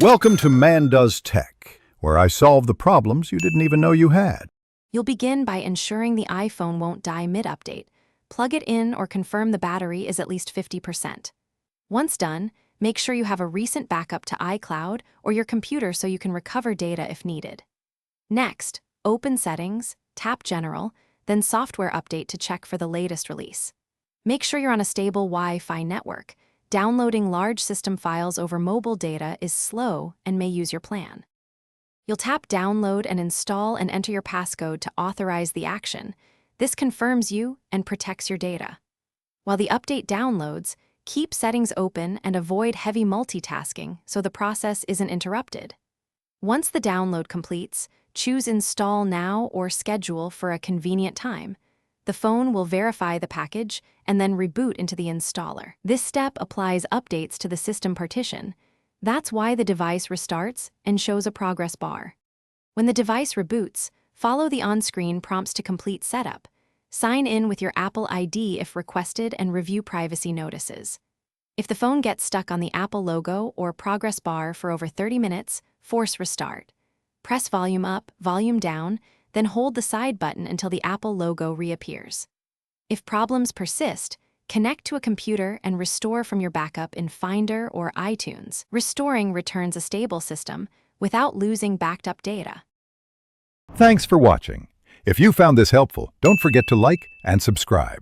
Welcome to Man Does Tech, where I solve the problems you didn't even know you had. You'll begin by ensuring the iPhone won't die mid-update. Plug it in or confirm the battery is at least 50%. Once done, make sure you have a recent backup to iCloud or your computer so you can recover data if needed. Next, open Settings, tap General, then Software Update to check for the latest release. Make sure you're on a stable Wi-Fi network. Downloading large system files over mobile data is slow and may use your plan. You'll tap Download and install and enter your passcode to authorize the action. This confirms you and protects your data. While the update downloads, keep settings open and avoid heavy multitasking so the process isn't interrupted. Once the download completes, choose Install Now or Schedule for a convenient time. The phone will verify the package and then reboot into the installer. This step applies updates to the system partition. That's why the device restarts and shows a progress bar. When the device reboots, follow the on-screen prompts to complete setup. Sign in with your Apple ID if requested and review privacy notices. If the phone gets stuck on the Apple logo or progress bar for over 30 minutes, force restart. Press volume up, volume down, then hold the side button until the Apple logo reappears. If problems persist, connect to a computer and restore from your backup in Finder or iTunes. Restoring returns a stable system without losing backed up data. Thanks for watching. If you found this helpful, don't forget to like and subscribe.